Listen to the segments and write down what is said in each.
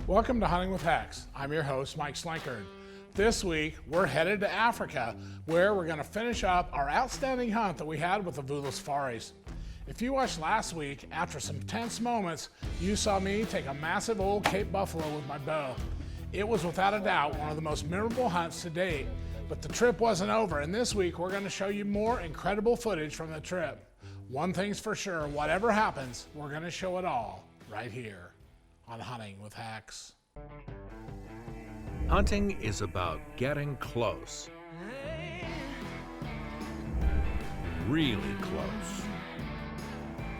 Welcome to Hunting with Hex. I'm your host, Mike Slinkard. This week, we're headed to Africa, where we're going to finish up our outstanding hunt that we had with Avula Safaris. If you watched last week, after some tense moments, you saw me take a massive old Cape buffalo with my bow. It was without a doubt one of the most memorable hunts to date, but the trip wasn't over, and this week we're going to show you more incredible footage from the trip. One thing's for sure, whatever happens, we're going to show it all right here on Hunting with Hex. Hunting is about getting close. Really close.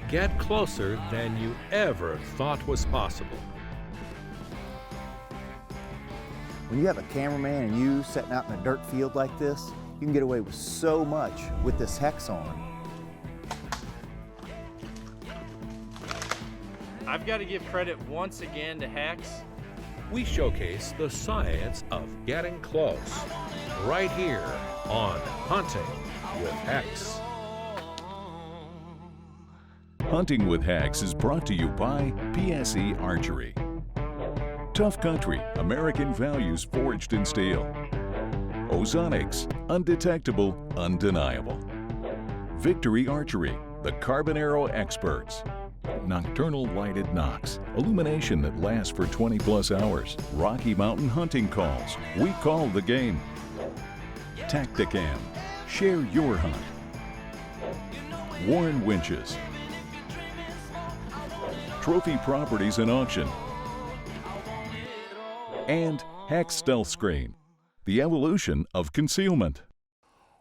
Get closer than you ever thought was possible. When you have a cameraman and you setting out in a dirt field like this, you can get away with so much with this Hex on. I've got to give credit once again to Hex. We showcase the science of getting close right here on Hunting with Hex. Hunting with Hex is brought to you by PSE Archery. Tough Country, American values forged in steel. Ozonics, undetectable, undeniable. Victory Archery, the carbon arrow experts. Nocturnal lighted Knox, illumination that lasts for 20+ hours. Rocky Mountain hunting calls, we call the game. Tacticam, share your hunt. Warren Winches. Trophy Properties and Auction. And Hex Stealth Screen, the evolution of concealment.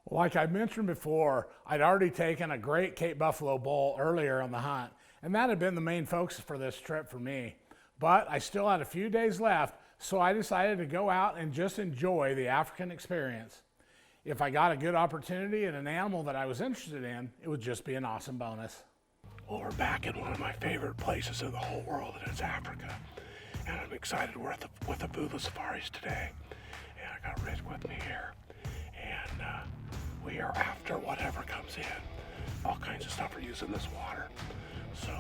Like I mentioned before, I'd already taken a great Cape buffalo bull earlier on the hunt, and that had been the main focus for this trip for me. But I still had a few days left, so I decided to go out and just enjoy the African experience. If I got a good opportunity and an animal that I was interested in, it would just be an awesome bonus. Well, we're back in one of my favorite places in the whole world, and it's Africa. And I'm excited we're with Avula Safaris today. And I got Rick with me here. And we are after whatever comes in. All kinds of stuff are using this water. So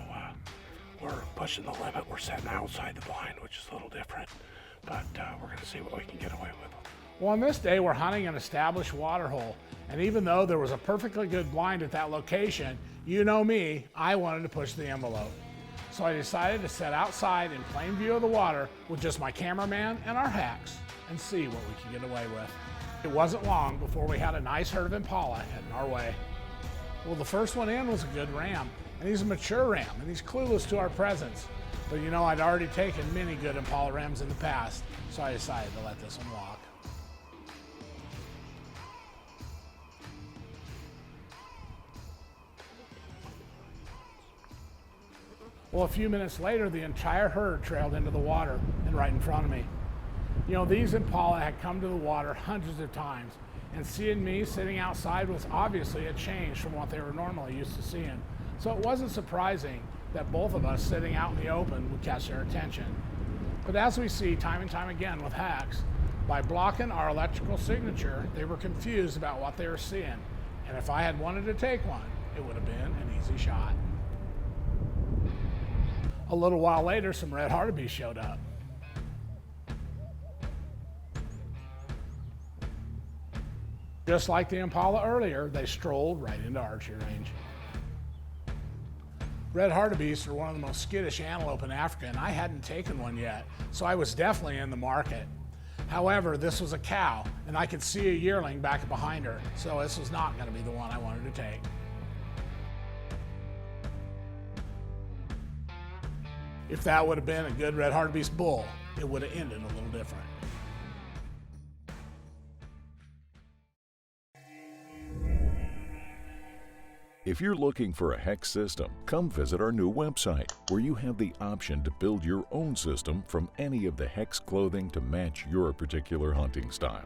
we're pushing the limit. We're sitting outside the blind, which is a little different. But we're going to see what we can get away with. Well, on this day, we're hunting an established water hole. And even though there was a perfectly good blind at that location, you know me, I wanted to push the envelope. So I decided to sit outside in plain view of the water with just my cameraman and our Hex and see what we could get away with. It wasn't long before we had a nice herd of impala heading our way. Well, the first one in was a good ram, and he's a mature ram, and he's clueless to our presence. But you know, I'd already taken many good impala rams in the past, so I decided to let this one walk. Well, a few minutes later, the entire herd trailed into the water and right in front of me. You know, these impala had come to the water hundreds of times, and seeing me sitting outside was obviously a change from what they were normally used to seeing. So it wasn't surprising that both of us sitting out in the open would catch their attention. But as we see time and time again with Hex, by blocking our electrical signature, they were confused about what they were seeing. And if I had wanted to take one, it would have been an easy shot. A little while later, some red hartebeest showed up. Just like the impala earlier, they strolled right into archery range. Red hartebeests are one of the most skittish antelope in Africa, and I hadn't taken one yet, so I was definitely in the market. However, this was a cow, and I could see a yearling back behind her, so this was not going to be the one I wanted to take. If that would have been a good red hartebeest bull, it would have ended a little different. If you're looking for a Hex system, come visit our new website, where you have the option to build your own system from any of the Hex clothing to match your particular hunting style.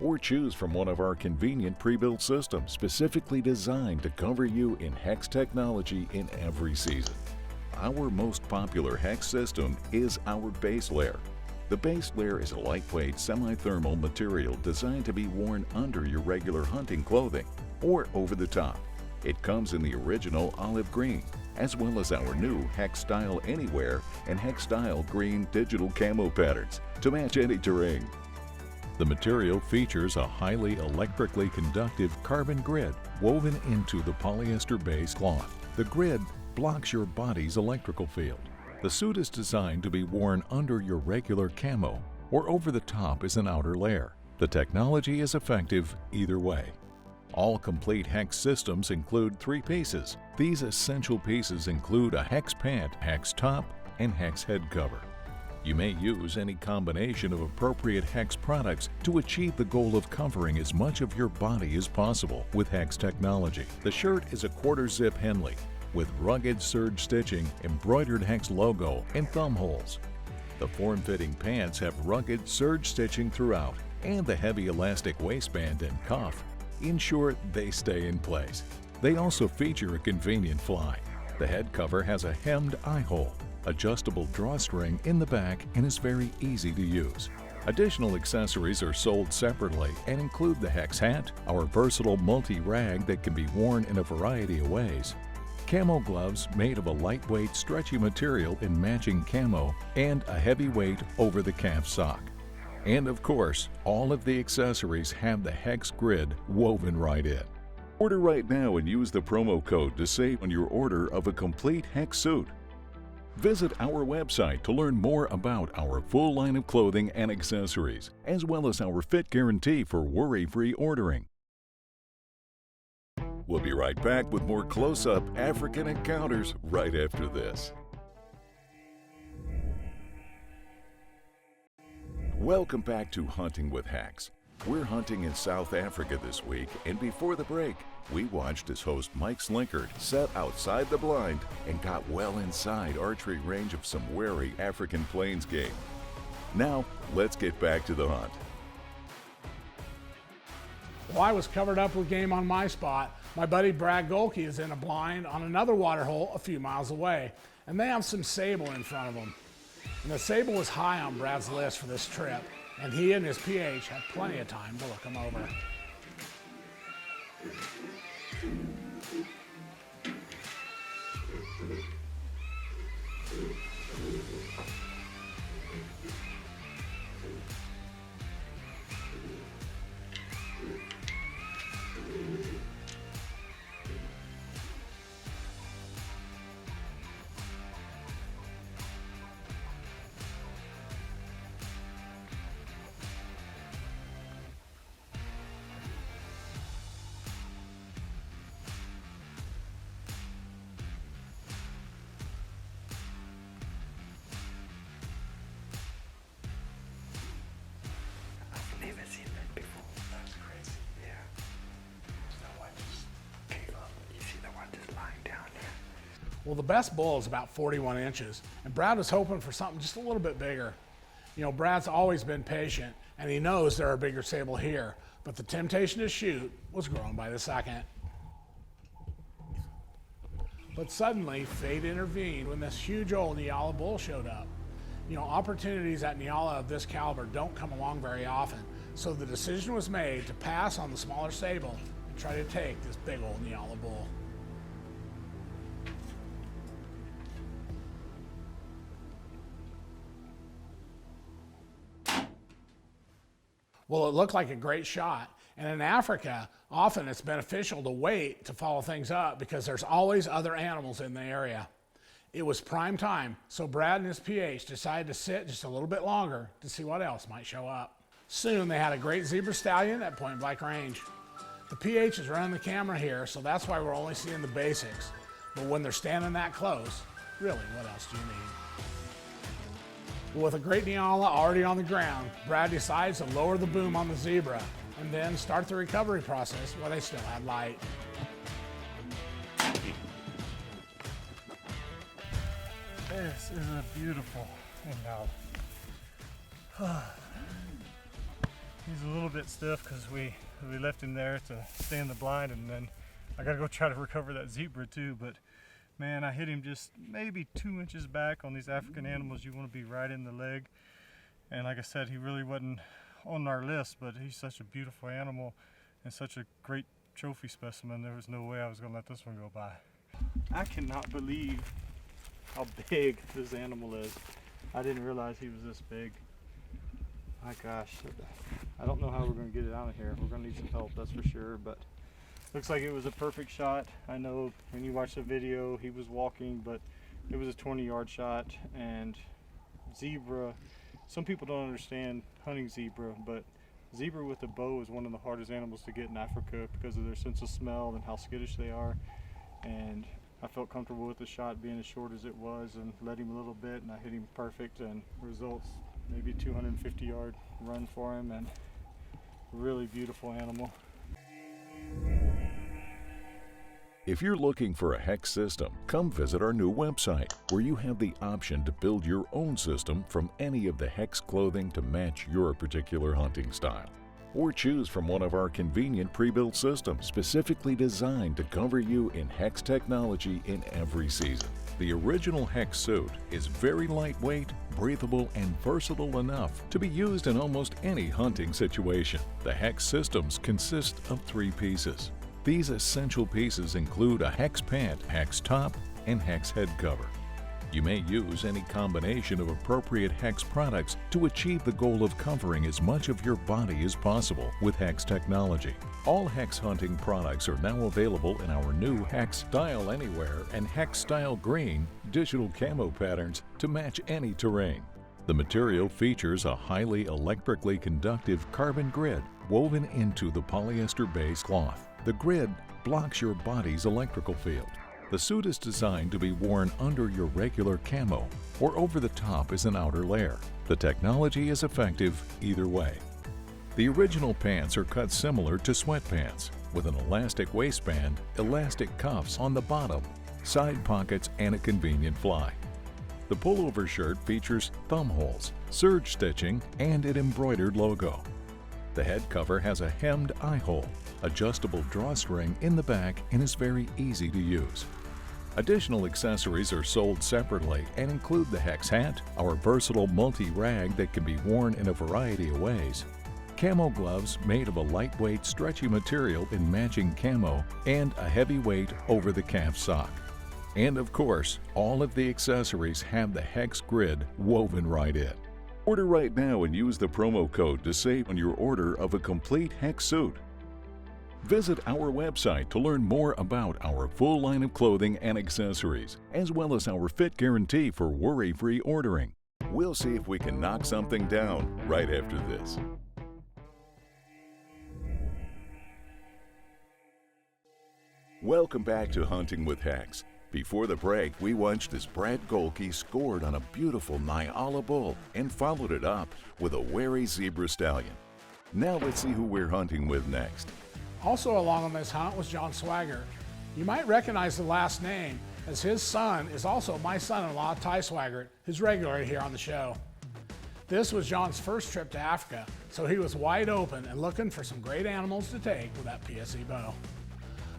Or choose from one of our convenient pre-built systems specifically designed to cover you in Hex technology in every season. Our most popular Hex system is our base layer. The base layer is a lightweight semi-thermal material designed to be worn under your regular hunting clothing or over the top. It comes in the original olive green, as well as our new Hex Style Anywhere and Hex Style Green digital camo patterns to match any terrain. The material features a highly electrically conductive carbon grid woven into the polyester base cloth. The grid blocks your body's electrical field. The suit is designed to be worn under your regular camo or over the top as an outer layer. The technology is effective either way. All complete Hex systems include 3 pieces. These essential pieces include a Hex pant, Hex top, and Hex head cover. You may use any combination of appropriate Hex products to achieve the goal of covering as much of your body as possible with Hex technology. The shirt is a quarter zip Henley with rugged serge stitching, embroidered Hex logo, and thumb holes. The form-fitting pants have rugged serge stitching throughout, and the heavy elastic waistband and cuff ensure they stay in place. They also feature a convenient fly. The head cover has a hemmed eye hole, adjustable drawstring in the back, and is very easy to use. Additional accessories are sold separately and include the Hex hat, our versatile multi-rag that can be worn in a variety of ways, camo gloves made of a lightweight, stretchy material in matching camo, and a heavyweight over-the-calf sock. And of course, all of the accessories have the Hex grid woven right in. Order right now and use the promo code to save on your order of a complete Hex suit. Visit our website to learn more about our full line of clothing and accessories, as well as our fit guarantee for worry-free ordering. We'll be right back with more close-up African encounters right after this. Welcome back to Hunting with Hex. We're hunting in South Africa this week, and before the break, we watched as host Mike Slinkard sat outside the blind and got well inside archery range of some wary African plains game. Now, let's get back to the hunt. While I was covered up with game on my spot, my buddy Brad Golke is in a blind on another water hole a few miles away, and they have some sable in front of them. And the sable was high on Brad's list for this trip, and he and his PH had plenty of time to look them over. Well, the best bull is about 41 inches, and Brad was hoping for something just a little bit bigger. You know, Brad's always been patient, and he knows there are bigger sable here, but the temptation to shoot was growing by the second. But suddenly, fate intervened when this huge old Nyala bull showed up. You know, opportunities at Nyala of this caliber don't come along very often, so the decision was made to pass on the smaller sable and try to take this big old Nyala bull. Well, it looked like a great shot, and in Africa, often it's beneficial to wait to follow things up because there's always other animals in the area. It was prime time, so Brad and his PH decided to sit just a little bit longer to see what else might show up. Soon they had a great zebra stallion at point blank range. The PH is running the camera here, so that's why we're only seeing the basics. But when they're standing that close, really, what else do you need? With a great Nyala already on the ground, Brad decides to lower the boom on the zebra and then start the recovery process while they still had light. This is a beautiful Nyala. He's a little bit stiff because we left him there to stay in the blind, and then I gotta go try to recover that zebra too, but man, I hit him just maybe 2 inches back. On these African animals, you want to be right in the leg. And like I said, he really wasn't on our list, but he's such a beautiful animal and such a great trophy specimen. There was no way I was going to let this one go by. I cannot believe how big this animal is. I didn't realize he was this big. My gosh, I don't know how we're going to get it out of here. We're going to need some help, that's for sure, but looks like it was a perfect shot. I know when you watch the video, he was walking, but it was a 20-yard shot. And zebra, some people don't understand hunting zebra, but zebra with a bow is one of the hardest animals to get in Africa because of their sense of smell and how skittish they are. And I felt comfortable with the shot being as short as it was, and led him a little bit, and I hit him perfect, and results maybe a 250-yard run for him, and really beautiful animal. If you're looking for a hex system, come visit our new website, where you have the option to build your own system from any of the hex clothing to match your particular hunting style. Or choose from one of our convenient pre-built systems specifically designed to cover you in hex technology in every season. The original hex suit is very lightweight, breathable, and versatile enough to be used in almost any hunting situation. The hex systems consist of 3 pieces. These essential pieces include a hex pant, hex top, and hex head cover. You may use any combination of appropriate hex products to achieve the goal of covering as much of your body as possible with hex technology. All hex hunting products are now available in our new Hex Style Anywhere and Hex Style Green digital camo patterns to match any terrain. The material features a highly electrically conductive carbon grid woven into the polyester-based cloth. The grid blocks your body's electrical field. The suit is designed to be worn under your regular camo or over the top as an outer layer. The technology is effective either way. The original pants are cut similar to sweatpants, with an elastic waistband, elastic cuffs on the bottom, side pockets, and a convenient fly. The pullover shirt features thumb holes, serge stitching, and an embroidered logo. The head cover has a hemmed eye hole, adjustable drawstring in the back, and is very easy to use. Additional accessories are sold separately and include the hex hat, our versatile multi-rag that can be worn in a variety of ways, camo gloves made of a lightweight, stretchy material in matching camo, and a heavyweight over-the-calf sock. And of course, all of the accessories have the hex grid woven right in. Order right now and use the promo code to save on your order of a complete hex suit. Visit our website to learn more about our full line of clothing and accessories, as well as our fit guarantee for worry-free ordering. We'll see if we can knock something down right after this. Welcome back to Hunting with Hex. Before the break, we watched as Brad Golke scored on a beautiful Nyala bull and followed it up with a wary zebra stallion. Now let's see who we're hunting with next. Also along on this hunt was John Swaggart. You might recognize the last name, as his son is also my son-in-law, Ty Swaggart, who's regular here on the show. This was John's first trip to Africa, so he was wide open and looking for some great animals to take with that PSE bow.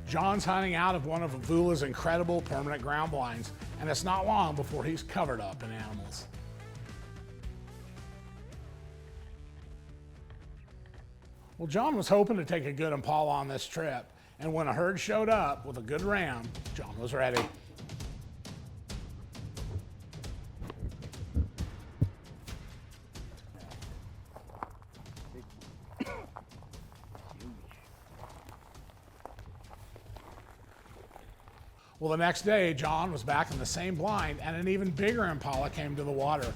John's hunting out of one of Avula's incredible permanent ground blinds, and it's not long before he's covered up in animals. Well, John was hoping to take a good impala on this trip, and when a herd showed up with a good ram, John was ready. Well, the next day, John was back in the same blind, and an even bigger impala came to the water.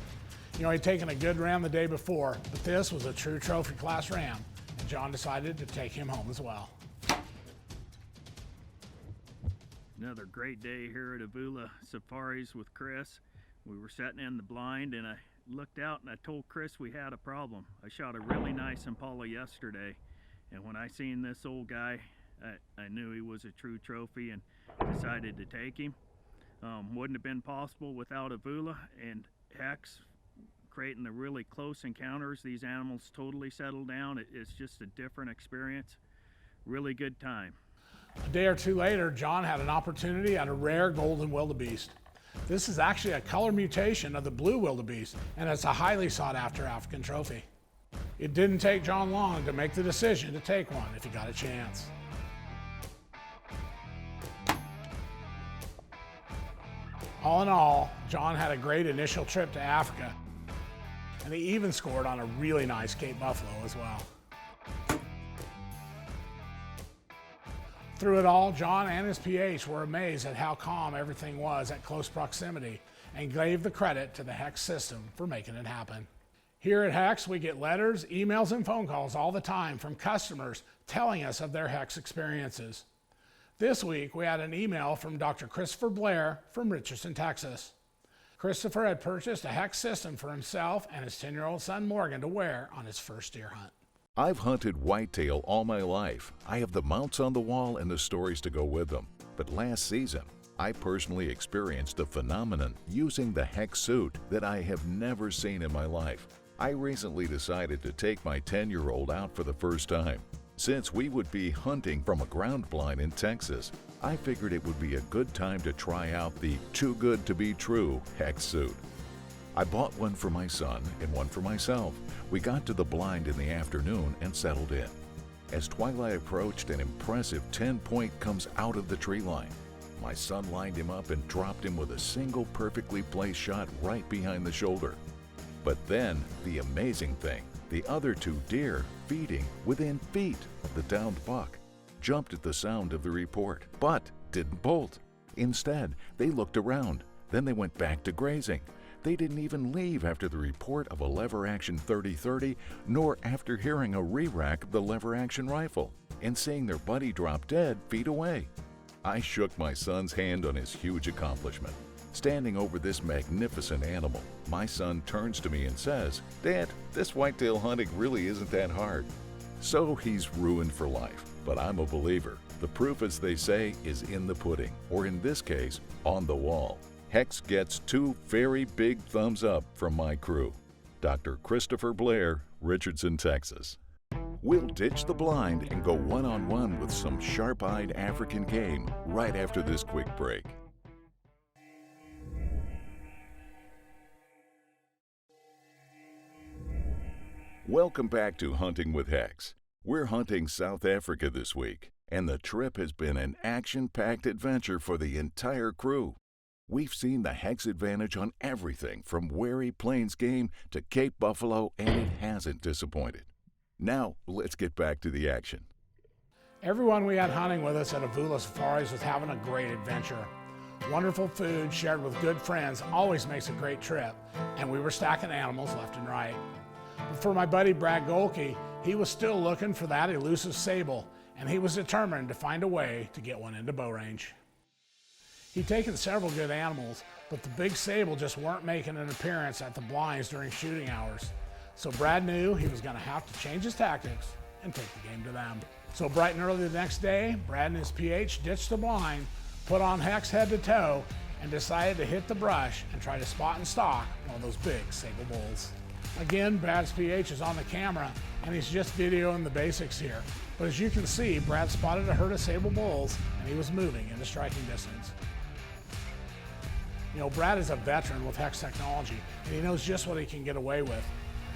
You know, he'd taken a good ram the day before, but this was a true trophy class ram, and John decided to take him home as well. Another great day here at Avula Safaris with Chris. We were sitting in the blind, and I looked out and I told Chris we had a problem. I shot a really nice impala yesterday, and when I seen this old guy, I knew he was a true trophy and decided to take him. Wouldn't have been possible without Avula and Hex creating the really close encounters. These animals totally settle down. It's just a different experience. Really good time. A day or two later, John had an opportunity at a rare golden wildebeest. This is actually a color mutation of the blue wildebeest, and it's a highly sought after African trophy. It didn't take John long to make the decision to take one if he got a chance. All in all, John had a great initial trip to Africa, and he even scored on a really nice Cape Buffalo as well. Through it all, John and his PH were amazed at how calm everything was at close proximity and gave the credit to the Hex system for making it happen. Here at Hex, we get letters, emails, and phone calls all the time from customers telling us of their Hex experiences. This week, we had an email from Dr. Christopher Blair from Richardson, Texas. Christopher had purchased a Hex system for himself and his 10-year-old son Morgan to wear on his first deer hunt. I've hunted whitetail all my life. I have the mounts on the wall and the stories to go with them. But last season, I personally experienced a phenomenon using the Hex suit that I have never seen in my life. I recently decided to take my 10-year-old out for the first time. Since we would be hunting from a ground blind in Texas, I figured it would be a good time to try out the too good to be true Hex suit. I bought one for my son and one for myself. We got to the blind in the afternoon and settled in. As twilight approached, an impressive 10-point comes out of the tree line. My son lined him up and dropped him with a single perfectly placed shot right behind the shoulder. But then, the amazing thing, the other two deer, feeding within feet of the downed buck, jumped at the sound of the report, but didn't bolt. Instead, they looked around. Then they went back to grazing. They didn't even leave after the report of a lever-action 30-30, nor after hearing a re-rack of the lever-action rifle and seeing their buddy drop dead feet away. I shook my son's hand on his huge accomplishment. Standing over this magnificent animal, my son turns to me and says, "Dad, this whitetail hunting really isn't that hard." So he's ruined for life, but I'm a believer. The proof, as they say, is in the pudding, or in this case, on the wall. Hex gets 2 very big thumbs up from my crew. Dr. Christopher Blair, Richardson, Texas. We'll ditch the blind and go one-on-one with some sharp-eyed African game right after this quick break. Welcome back to Hunting with Hex. We're hunting South Africa this week, and the trip has been an action-packed adventure for the entire crew. We've seen the Hex advantage on everything from wary plains game to Cape Buffalo, and it hasn't disappointed. Now, let's get back to the action. Everyone we had hunting with us at Avula Safaris was having a great adventure. Wonderful food shared with good friends always makes a great trip, and we were stacking animals left and right. But for my buddy Brad Golke, he was still looking for that elusive sable, and he was determined to find a way to get one into bow range. He'd taken several good animals, but the big sable just weren't making an appearance at the blinds during shooting hours. So Brad knew he was going to have to change his tactics and take the game to them. So bright and early the next day, Brad and his PH ditched the blind, put on Hex head to toe, and decided to hit the brush and try to spot and stalk one of those big sable bulls. Again, Brad's PH is on the camera, and he's just videoing the basics here. But as you can see, Brad spotted a herd of sable bulls, and he was moving into striking distance. You know, Brad is a veteran with Hex technology, and he knows just what he can get away with.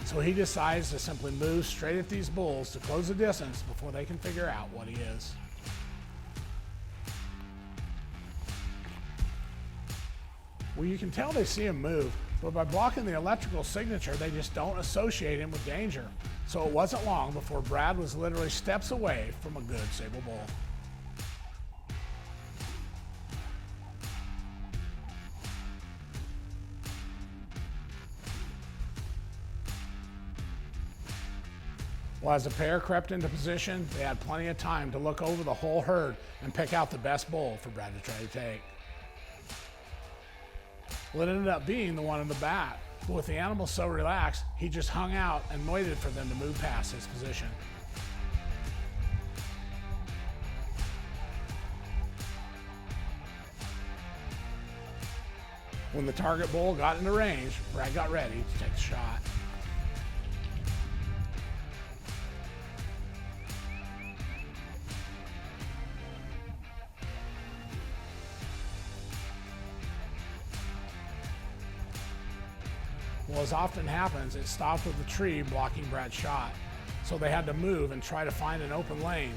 So he decides to simply move straight at these bulls to close the distance before they can figure out what he is. Well, you can tell they see him move, but by blocking the electrical signature, they just don't associate him with danger. So it wasn't long before Brad was literally steps away from a good sable bull. Well, as the pair crept into position, they had plenty of time to look over the whole herd and pick out the best bull for Brad to try to take. Well, it ended up being the one in the back, but with the animal so relaxed, he just hung out and waited for them to move past his position. When the target bull got into range, Brad got ready to take the shot. Well, as often happens, it stopped with the tree blocking Brad's shot, so they had to move and try to find an open lane.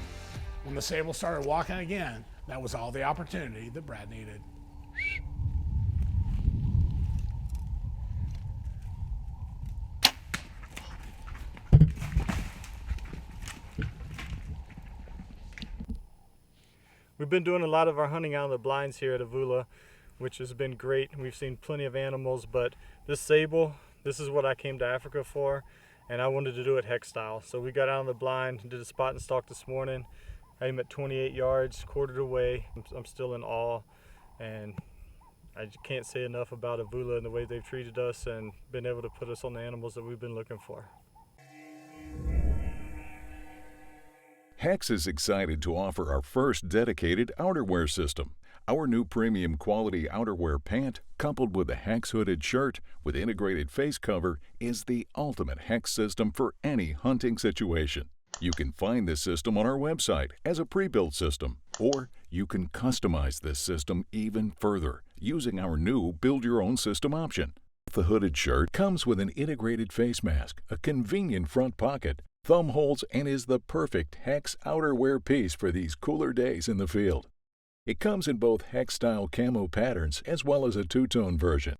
When the sable started walking again, that was all the opportunity that Brad needed. We've been doing a lot of our hunting out of the blinds here at Avula, which has been great. We've seen plenty of animals, but this sable, this is what I came to Africa for, and I wanted to do it hex style. So we got out on the blind, did a spot and stalk this morning. I'm at 28 yards, quartered away. I'm still in awe, and I just can't say enough about Avula and the way they've treated us and been able to put us on the animals that we've been looking for. Hex is excited to offer our first dedicated outerwear system. Our new premium quality outerwear pant, coupled with a Hex hooded shirt with integrated face cover, is the ultimate Hex system for any hunting situation. You can find this system on our website as a pre-built system, or you can customize this system even further using our new Build Your Own System option. The hooded shirt comes with an integrated face mask, a convenient front pocket, thumb holes, and is the perfect Hex outerwear piece for these cooler days in the field. It comes in both Hex-style camo patterns as well as a two-tone version.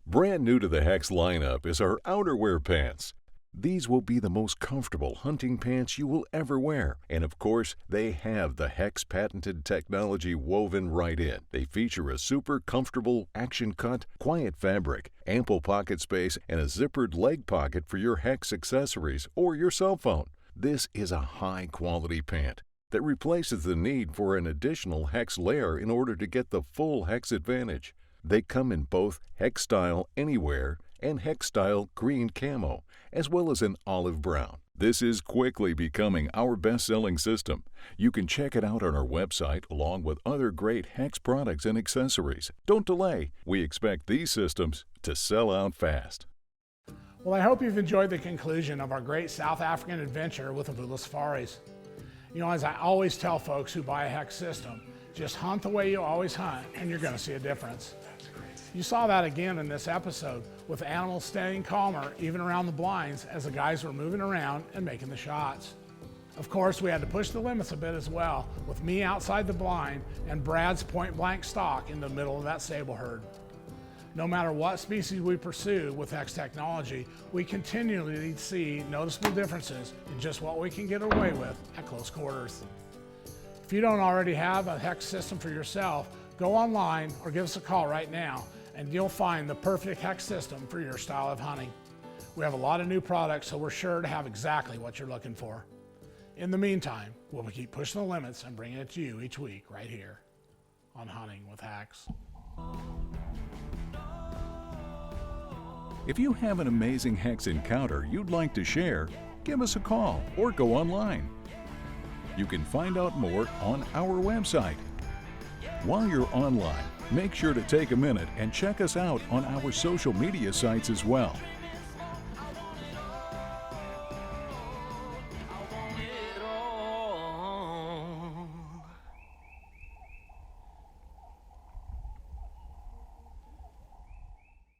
Brand new to the Hex lineup is our outerwear pants. These will be the most comfortable hunting pants you will ever wear, and of course, they have the Hex patented technology woven right in. They feature a super comfortable, action-cut, quiet fabric, ample pocket space, and a zippered leg pocket for your Hex accessories or your cell phone. This is a high-quality pant that replaces the need for an additional Hex layer in order to get the full Hex advantage. They come in both Hex-style Anywhere and Hex-style green camo, as well as an olive brown. This is quickly becoming our best-selling system. You can check it out on our website along with other great Hex products and accessories. Don't delay. We expect these systems to sell out fast. Well, I hope you've enjoyed the conclusion of our great South African adventure with Avula Safaris. You know, as I always tell folks who buy a Hex system, just hunt the way you always hunt and you're going to see a difference. You saw that again in this episode with animals staying calmer even around the blinds as the guys were moving around and making the shots. Of course, we had to push the limits a bit as well, with me outside the blind and Brad's point-blank stalk in the middle of that sable herd. No matter what species we pursue with Hex technology, we continually see noticeable differences in just what we can get away with at close quarters. If you don't already have a Hex system for yourself, go online or give us a call right now and you'll find the perfect Hex system for your style of hunting. We have a lot of new products, so we're sure to have exactly what you're looking for. In the meantime, we'll keep pushing the limits and bringing it to you each week right here on Hunting with Hex. If you have an amazing Hex encounter you'd like to share, give us a call or go online. You can find out more on our website. While you're online, make sure to take a minute and check us out on our social media sites as well.